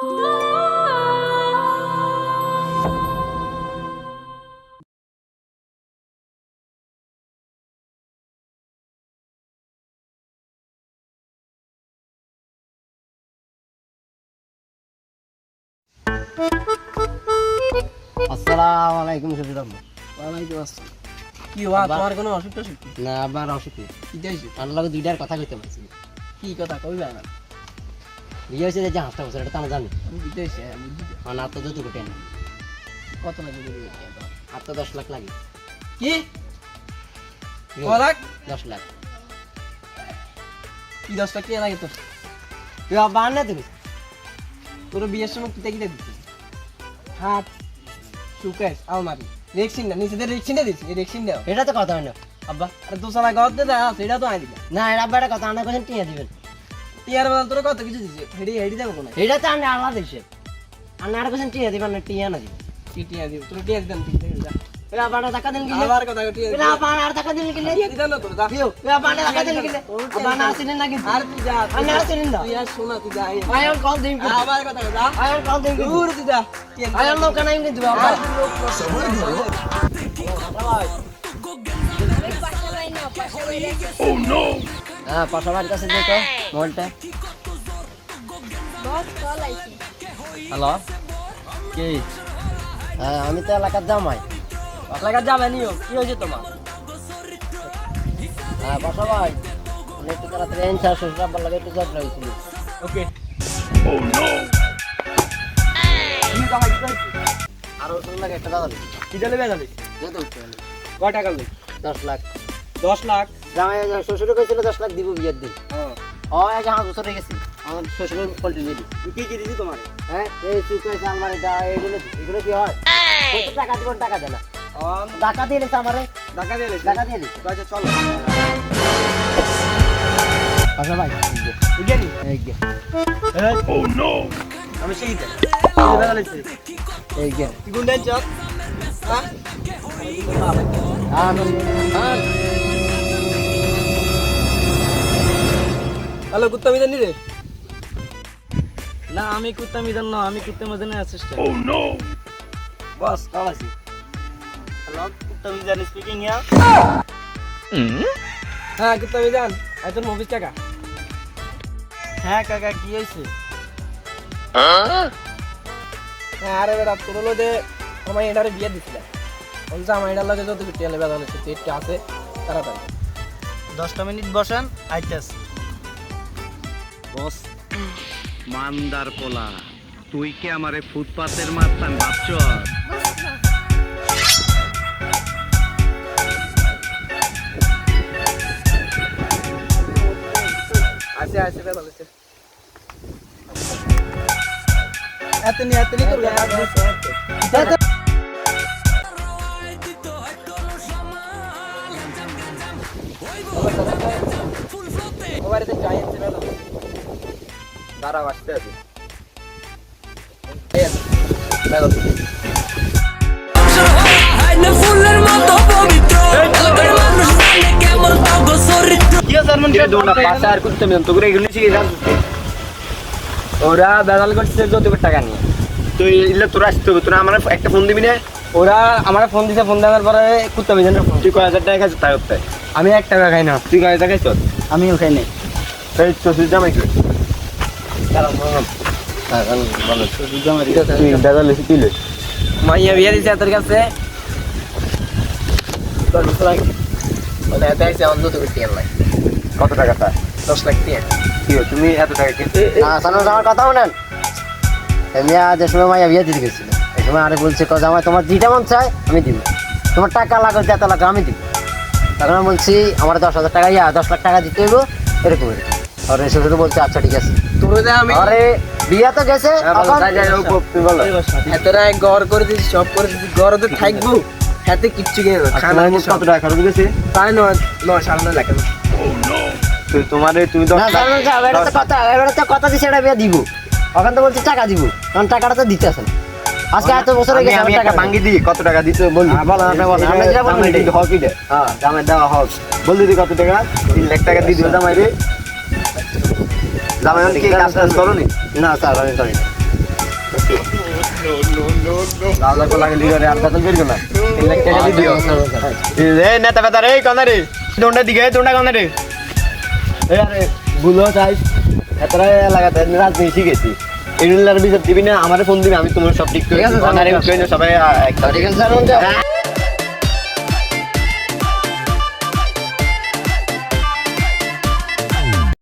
আসসালামু আলাইকুম শফিক আব্বা। ওয়ালাইকুম আসসালাম। কি হওয়া তোমার কোনো অসুখ টসুখ? না আবার অসুখ নেই। কি যাইছি? তার লগে দুইটার কথা কইতে পারছি না। কি কথা কইবা না? বিয়ে হয়েছে যে হাঁসটা বছর এটা তো আমরা জানি। আমি বিদেশে আমি মানে আর তো যত কোটি না, কত লাগে বলি? আর তো 10 লাখ লাগে। কি? কলাক 10 লাখ। কি 10 টাকা কি লাগে তোর? তুই আব্বা আন না তুমি। তোর বিয়ের সময় কিটা কিটা দিছিস? হাত সুকেশ আলমারি রেক্সিন না নিচে রেক্সিন দিছিস এই রেক্সিন দাও এটা তো কথা হয় না আব্বা আরে দোসালা গদ দে দাও সেটা তো আই দিলা না, এটা আব্বা এটা কথা আনা কোন টিয়া দিবেন। টিয়ার বদল তোর কত কিছু দিছিস হেডি হেডি দেব কোন এটা তো আনা আলাদা দিছে। আনা আর কোন টিয়া দিবেন না, টিয়া না দিবেন। কি টিয়া দিব তোর টিয়া দিতাম ঠিক আছে এটা আব্বা টাকা দেন কি? আবার কথা টিয়া এটা আব্বা আর টাকা দেন কি? টিয়া দিতাম না তোর দা দিও এটা আব্বা টাকা দেন কি? আব্বা না আসেন না কিন্তু। আর তুই যা আর না আসেন না। তুই আর শোনা তুই যা আয়ার কল দেন কি? আবার কথা যা আয়ার কল দেন কি? দূর তুই যা আয়ার লোক নাই কিন্তু আব্বা। হ্যাঁ পাশাপাশি কাছে দে তো মোবাইলটা। হ্যালো কে হ্যাঁ আমি তো এলাকার জামাই। লাগা যাবে নিও কি হয়েছে তোমার হ্যাঁ বাসা ভাই আমি একটু তাড়াতাড়ি এনছা শ্বশুর আব্বার লাগে একটু ঝগড়া হয়েছিল। ওকে আরো ওষুধ লাগে একটা দাদা কি দিলে বেজালি যেতে হচ্ছে কয় টাকা লাগে 10 লাখ। 10 লাখ জামাই শ্বশুরে কইছিল 10 লাখ দিব বিয়ের দিন। হ্যাঁ হয় আজ 5 বছর হয়ে গেছে আমার শ্বশুরের পোল্ট্রি দিয়ে দিই। কি কি দিছি তোমার হ্যাঁ এই সুকেশ আলমারিটা এগুলো কি হয়? কত টাকা দিব টাকা দেনা টাকা দিয়ে দিচ্ছে আমারে টাকা দিয়ে টাকা দিয়ে দিচ্ছে। আচ্ছা চলো বাসা ভাই বুঝলি এই গে ও নো আমি সেই দিতে বেজালি এই গে কি গুণ দেন চল হ্যাঁ হ্যালো কুত্তা মিজান নি রে না আমি কুত্তা মিজান না, আমি কুত্তা মিজানের অ্যাসিস্ট্যান্ট। ও নো বস কাল আছি। হ্যালো কুত্তা মিজান স্পিকিং হিয়ার। হ্যাঁ কুত্তা মিজান এখন মুভিস টাকা হ্যাঁ কাকা কি হইছে? হ্যাঁ আরে বেটা তোর হলো যে আমার এটারে বিয়ে দিছিল বলছে আমার এটার লগে যত কিছু টেলে বেদা হচ্ছে একটু আছে তাড়াতাড়ি 10 মিনিট বসেন আইতাছি। বস মানদার পোলা, তুই কি আমারে ফুটপাতের মাস্তান ভাবছ? আছে আছে বেদা হচ্ছে এতনি করবে ওবারেতে যাই আছে বেদা দাঁড়াও আসতে আছে ওরা বেদাল করছে যত টাকা নিয়ে তুই ইল্লা তোরা আসতে হবে, তোরা আমার একটা ফোন দিবি না? ওরা আমার ফোন দিছে ফোন দেওয়ার পরে কুত্তা মিজানের ফোন তুই কয় হাজার টাকা খাইছিস তাই হতে? আমি 1 টাকা খাই না তুই কয় হাজার খাইছিস? আমিও খাই নাই তুই শ্বশুর জামাই কি? তুই বেজাল হয়েছিস তুই লইস। মাইয়া বিয়ে দিছে তোর কাছে বলে এত আইসে অন্ধ তো করতে গেল কত টাকা তা? 10 লাখ দিয়ে কি হলো, তুমি এত টাকা কিনতে? সানোজ আমার কথা শুনেন। এমনি যে সময় মাইয়া বিয়ে দিতে গেছিল এই সময় আরে বলছে জামাই তোমার যেটা মন চায় আমি দিব, তোমার টাকা লাগবে যত লাগবে আমি দিব। তখন আমি বলছি আমার 10,000 টাকা 10 লাখ টাকা দিতে হইব এরকম এরকম। আর শ্বশুর বলছে আচ্ছা ঠিক আছে। তোর যে আমি আরে বিয়া তো গেছে এখন তুমি বলো। এতটা গড় করে দিছি সব করে দিছি গড়তে থাকবো হাতে কিচ্ছু গেল খানা কত টাকা খরচ গেছে? তাই নয় 9.5 লাখ তুই তোমারে তুমি না সানোজ এবারে তো কথা দিছে এটা বিয়া দিব, ওখান তো বলছে টাকা দিব, কারণ টাকাটা তো দিতে আসেন আজকে এত বছর হয়ে গেছে আমি টাকা একটা ভাঙ্গি দিই, কত টাকা দিতে বলি? বলেন আপনি বলেন আমরা যেটা বলবো এটাই। হক ইটে হ্যাঁ জামাই দেওয়া হক বল দিদি কত টাকা? 3 লাখ টাকা দিয়ে দিও জামাই রে। জামাই কি কাজ টাজ করো নি? না স্যার আমি করি না। লাল লাল লাগে লিগারে আর বেতন বের করলাম 3 লাখ টাকা দিয়ে দিও এই নেতা বেতা রে কোন রে দোন্ডা দিকে দোন্ডা কোন রে এই আরে বুলো চাই এতরা লাগাতে রাজনীতি শিখেছি এগুলার বিচার দিবি না আমারে ফোন দিবি আমি তোমার সব ঠিক করে ঠিক আছে, সবাই একটা ঠিক আছে, স্যার,